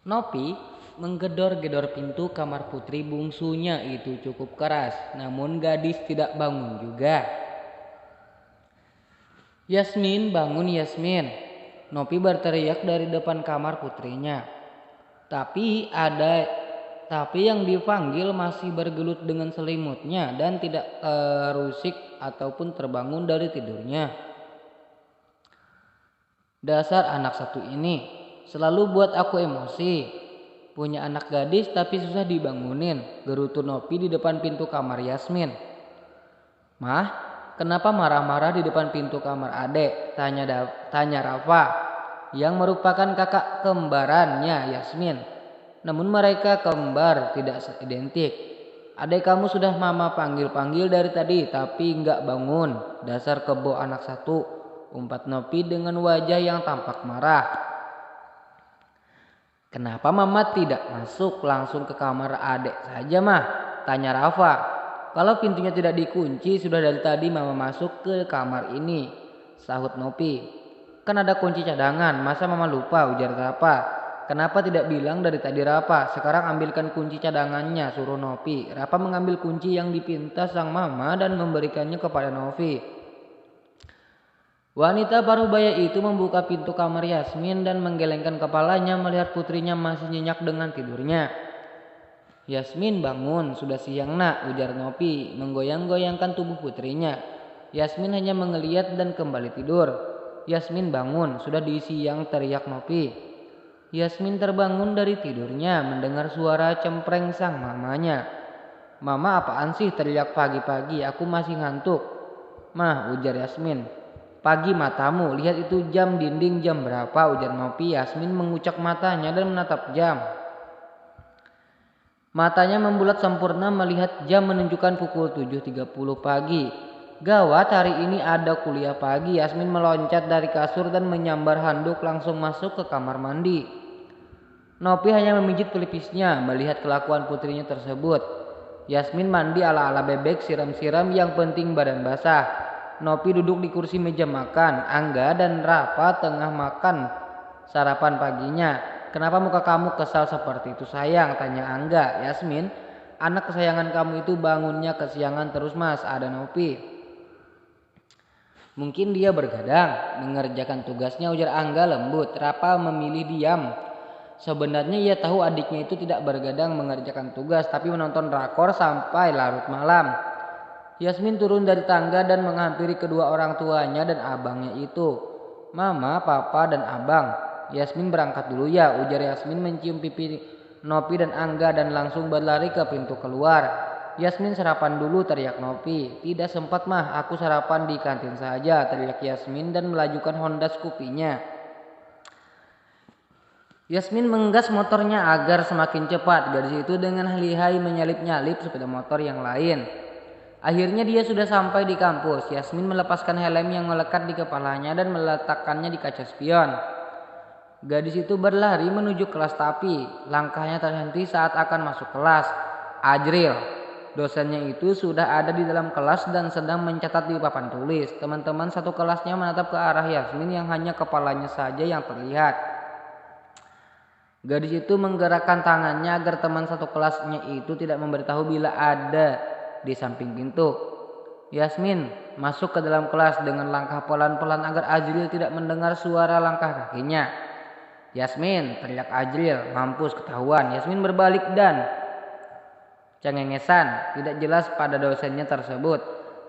Nopi menggedor-gedor pintu kamar putri bungsunya itu cukup keras, namun gadis tidak bangun juga. Yasmin, bangun Yasmin. Nopi berteriak dari depan kamar putrinya. Tapi yang dipanggil masih bergelut dengan selimutnya dan tidak terusik ataupun terbangun dari tidurnya. Dasar anak satu ini selalu buat aku emosi. Punya anak gadis tapi susah dibangunin, gerutu Nopi di depan pintu kamar Yasmin. Mah, kenapa marah-marah di depan pintu kamar adek? Tanya Rafa yang merupakan kakak kembarannya Yasmin. Namun mereka kembar tidak identik. Adek kamu sudah mama panggil-panggil dari tadi tapi nggak bangun. Dasar kebo anak satu, umpat Nopi dengan wajah yang tampak marah. Kenapa mama tidak masuk langsung ke kamar adek saja mah? Tanya Rafa. Kalau pintunya tidak dikunci sudah dari tadi mama masuk ke kamar ini, sahut Nopi. Kan ada kunci cadangan, masa mama lupa, ujar Rafa. Kenapa tidak bilang dari tadi Rafa? Sekarang ambilkan kunci cadangannya, suruh Nopi. Rafa mengambil kunci yang dipinta sang mama dan memberikannya kepada Nopi. Wanita parubaya itu membuka pintu kamar Yasmin dan menggelengkan kepalanya melihat putrinya masih nyenyak dengan tidurnya. Yasmin, bangun, sudah siang nak, ujar Nopi menggoyang-goyangkan tubuh putrinya. Yasmin hanya mengeliat dan kembali tidur. Yasmin, bangun, sudah di siang, teriak Nopi. Yasmin terbangun dari tidurnya mendengar suara cempreng sang mamanya. Mama, apaan sih teriak pagi-pagi, aku masih ngantuk. Mah, ujar Yasmin. Pagi matamu, lihat itu jam dinding jam berapa, ujar Nopi. Yasmin mengucak matanya dan menatap jam. Matanya membulat sempurna melihat jam menunjukkan pukul 7.30 pagi. Gawat, hari ini ada kuliah pagi. Yasmin meloncat dari kasur dan menyambar handuk langsung masuk ke kamar mandi. Nopi hanya memijit pelipisnya melihat kelakuan putrinya tersebut. Yasmin mandi ala-ala bebek, siram-siram, yang penting badan basah. Nopi duduk di kursi meja makan. Angga dan Rafa tengah makan sarapan paginya. Kenapa muka kamu kesal seperti itu sayang? Tanya Angga. Yasmin, anak kesayangan kamu itu bangunnya kesiangan terus mas, ada Nopi. Mungkin dia bergadang mengerjakan tugasnya, ujar Angga lembut. Rafa memilih diam. Sebenarnya ia tahu adiknya itu tidak bergadang mengerjakan tugas tapi menonton drakor sampai larut malam. Yasmin turun dari tangga dan menghampiri kedua orang tuanya dan abangnya itu. Mama, papa, dan abang. Yasmin berangkat dulu ya, ujar Yasmin mencium pipi Nopi dan Angga dan langsung berlari ke pintu keluar. Yasmin, sarapan dulu, teriak Nopi. Tidak sempat mah, aku sarapan di kantin saja, teriak Yasmin dan melajukan Honda Scoopy-nya. Yasmin menggas motornya agar semakin cepat. Gadis itu dengan lihai menyalip-nyalip sepeda motor yang lain. Akhirnya dia sudah sampai di kampus. Yasmin melepaskan helm yang melekat di kepalanya dan meletakkannya di kaca spion. Gadis itu berlari menuju kelas tapi langkahnya terhenti saat akan masuk kelas. Ajril, dosennya itu sudah ada di dalam kelas dan sedang mencatat di papan tulis. Teman-teman satu kelasnya menatap ke arah Yasmin yang hanya kepalanya saja yang terlihat. Gadis itu menggerakkan tangannya agar teman satu kelasnya itu tidak memberitahu bila ada di samping pintu. Yasmin masuk ke dalam kelas dengan langkah pelan-pelan agar Ajril tidak mendengar suara langkah kakinya. Yasmin, teriak Ajril, mampus ketahuan. Yasmin berbalik dan cengengesan tidak jelas pada dosennya tersebut.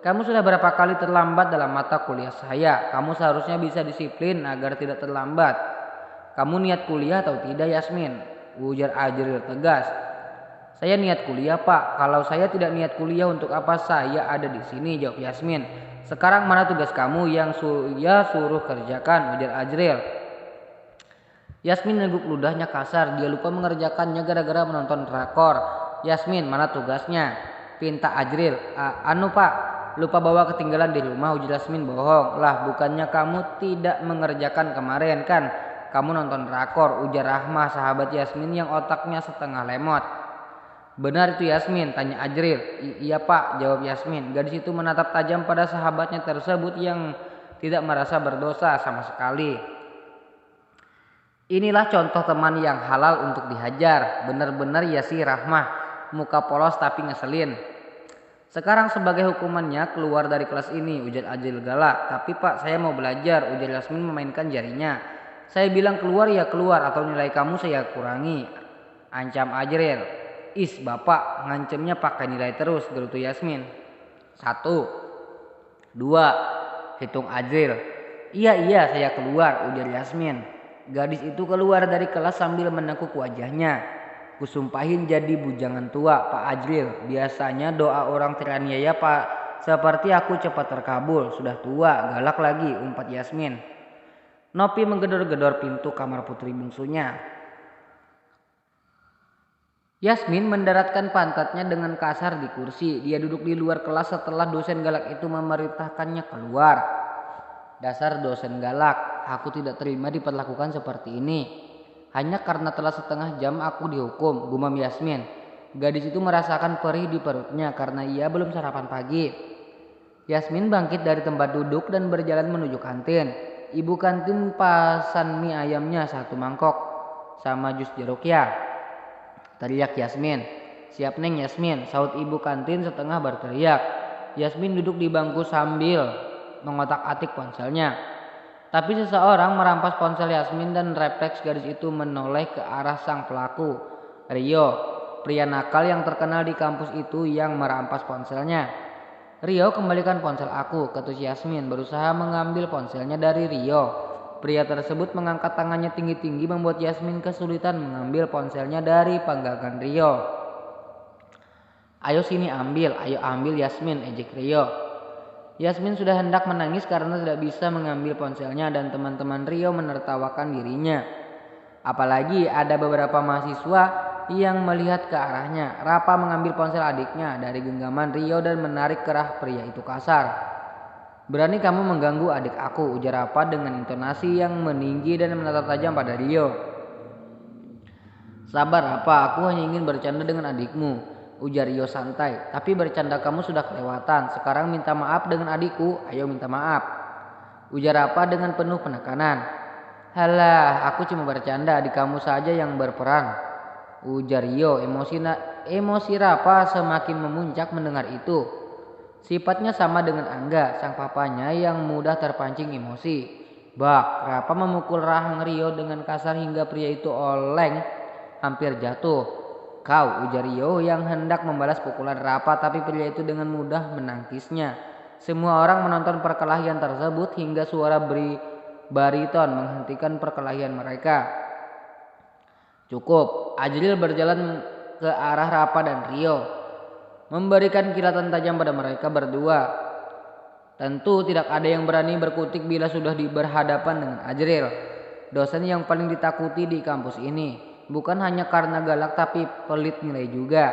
Kamu sudah berapa kali terlambat dalam mata kuliah saya? Kamu seharusnya bisa disiplin agar tidak terlambat. Kamu niat kuliah atau tidak Yasmin? Ujar Ajril tegas. Saya niat kuliah pak. Kalau saya tidak niat kuliah untuk apa saya ada di sini? Jawab Yasmin. Sekarang mana tugas kamu yang suruh kerjakan? Ujar Ajril. Yasmin neguk ludahnya kasar. Dia lupa mengerjakannya gara-gara menonton drakor. Yasmin, mana tugasnya? Pinta Ajril. Anu pak, lupa bawa ketinggalan di rumah. Ujar Yasmin. Bohong. Lah bukannya kamu tidak mengerjakan kemarin kan? Kamu nonton drakor, ujar Rahma, sahabat Yasmin yang otaknya setengah lemot. Benar itu Yasmin, tanya Ajril. Iya pak, jawab Yasmin. Gadis itu menatap tajam pada sahabatnya tersebut yang tidak merasa berdosa sama sekali. Inilah contoh teman yang halal untuk dihajar. Bener-bener ya sih Rahmah, muka polos tapi ngeselin. Sekarang sebagai hukumannya keluar dari kelas ini, ujar Ajil galak. Tapi Pak, saya mau belajar, ujar Yasmin memainkan jarinya. Saya bilang keluar ya keluar atau nilai kamu saya kurangi, ancam Ajril. Is bapak ngancemnya pakai nilai terus, gerutu Yasmin. 1, 2, hitung Ajril. Iya saya keluar, ujar Yasmin. Gadis itu keluar dari kelas sambil menekuk wajahnya. Kusumpahin jadi bujangan tua Pak Ajril. Biasanya doa orang teraniaya Pak seperti aku cepat terkabul. Sudah tua, galak lagi, umpat Yasmin. Nopi menggedor-gedor pintu kamar putri bungsunya. Yasmin mendaratkan pantatnya dengan kasar di kursi. Dia duduk di luar kelas setelah dosen galak itu memerintahkannya keluar. Dasar dosen galak, aku tidak terima diperlakukan seperti ini. Hanya karena telah setengah jam aku dihukum, gumam Yasmin. Gadis itu merasakan perih di perutnya karena ia belum sarapan pagi. Yasmin bangkit dari tempat duduk dan berjalan menuju kantin. Ibu kantin pesan mie ayamnya 1 mangkok sama jus jeruk ya, teriak Yasmin. Siap neng Yasmin, saut ibu kantin setengah berteriak. Yasmin duduk di bangku sambil mengotak-atik ponselnya. Tapi seseorang merampas ponsel Yasmin dan refleks gadis itu menoleh ke arah sang pelaku, Rio, pria nakal yang terkenal di kampus itu yang merampas ponselnya. Rio, kembalikan ponsel aku, ketus Yasmin berusaha mengambil ponselnya dari Rio. Pria tersebut mengangkat tangannya tinggi-tinggi membuat Yasmin kesulitan mengambil ponselnya dari panggangan Rio. Ayo sini ambil, ayo ambil Yasmin, ejek Rio. Yasmin sudah hendak menangis karena tidak bisa mengambil ponselnya dan teman-teman Rio menertawakan dirinya. Apalagi ada beberapa mahasiswa yang melihat ke arahnya. Rapa mengambil ponsel adiknya dari genggaman Rio dan menarik kerah pria itu kasar. Berani kamu mengganggu adik aku, ujar Rapa dengan intonasi yang meninggi dan menatap tajam pada Rio. Sabar Rapa, aku hanya ingin bercanda dengan adikmu, ujar Rio santai. Tapi bercanda kamu sudah kelewatan. Sekarang minta maaf dengan adikku. Ayo minta maaf, ujar Rapa dengan penuh penekanan. Halah, aku cuma bercanda. Adik kamu saja yang berperan, ujar Rio. Emosi Rapa semakin memuncak mendengar itu. Sifatnya sama dengan Angga, sang papanya yang mudah terpancing emosi. Bak, Rapa memukul rahang Rio dengan kasar hingga pria itu oleng hampir jatuh. Kau, ujar Rio yang hendak membalas pukulan Rapa, tapi pria itu dengan mudah menangkisnya. Semua orang menonton perkelahian tersebut hingga suara bariton menghentikan perkelahian mereka. Cukup, Ajril berjalan ke arah Rapa dan Rio, memberikan kilatan tajam pada mereka berdua. Tentu tidak ada yang berani berkutik bila sudah berhadapan dengan Ajril, dosen yang paling ditakuti di kampus ini. Bukan hanya karena galak tapi pelit nilai juga.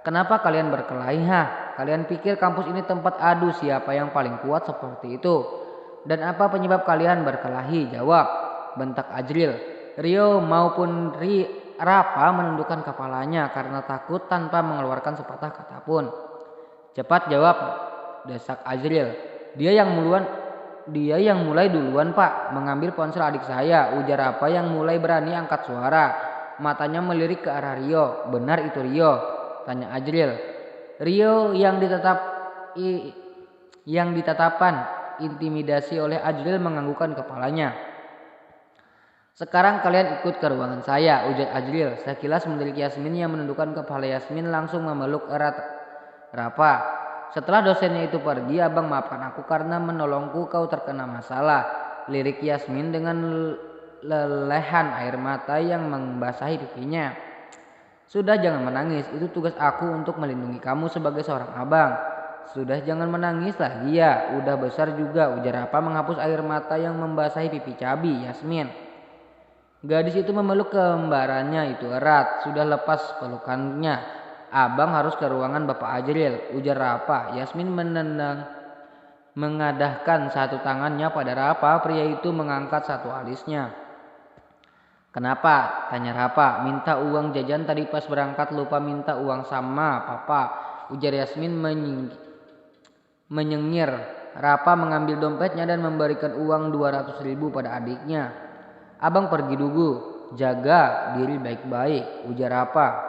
Kenapa kalian berkelahi? Kalian pikir kampus ini tempat adu siapa yang paling kuat seperti itu? Dan apa penyebab kalian berkelahi? Jawab, bentak Ajril. Rio maupun Rapa menundukkan kepalanya karena takut tanpa mengeluarkan sepatah kata pun. Cepat jawab, desak Ajril. Dia yang mulai duluan Pak, mengambil ponsel adik saya, ujar Rapa yang mulai berani angkat suara. Matanya melirik ke arah Rio. Benar itu Rio? Tanya Ajril. Rio yang ditatapan intimidasi oleh Ajril menganggukkan kepalanya. Sekarang kalian ikut ke ruangan saya, ujar Ajril. Sekilas melirik Yasmin yang menundukkan kepala. Yasmin langsung memeluk erat Rapa. Setelah dosennya itu pergi, abang maafkan aku karena menolongku kau terkena masalah, lirik Yasmin dengan lelehan air mata yang membasahi pipinya. Sudah jangan menangis, itu tugas aku untuk melindungi kamu sebagai seorang abang. Sudah jangan menangis lagi ya, udah besar juga, ujar Rapa menghapus air mata yang membasahi pipi cabi Yasmin. Gadis itu memeluk kembarannya itu erat. Sudah lepas pelukannya, abang harus ke ruangan Bapak Ajril, ujar Rapa. Yasmin mengadahkan satu tangannya pada Rapa. Pria itu mengangkat satu alisnya. Kenapa? Tanya Rapa. Minta uang jajan tadi pas berangkat, lupa minta uang sama papa, ujar Yasmin menyengir. Rapa mengambil dompetnya dan memberikan uang 200.000 pada adiknya. Abang pergi dulu, jaga diri baik-baik, ujar Rafa.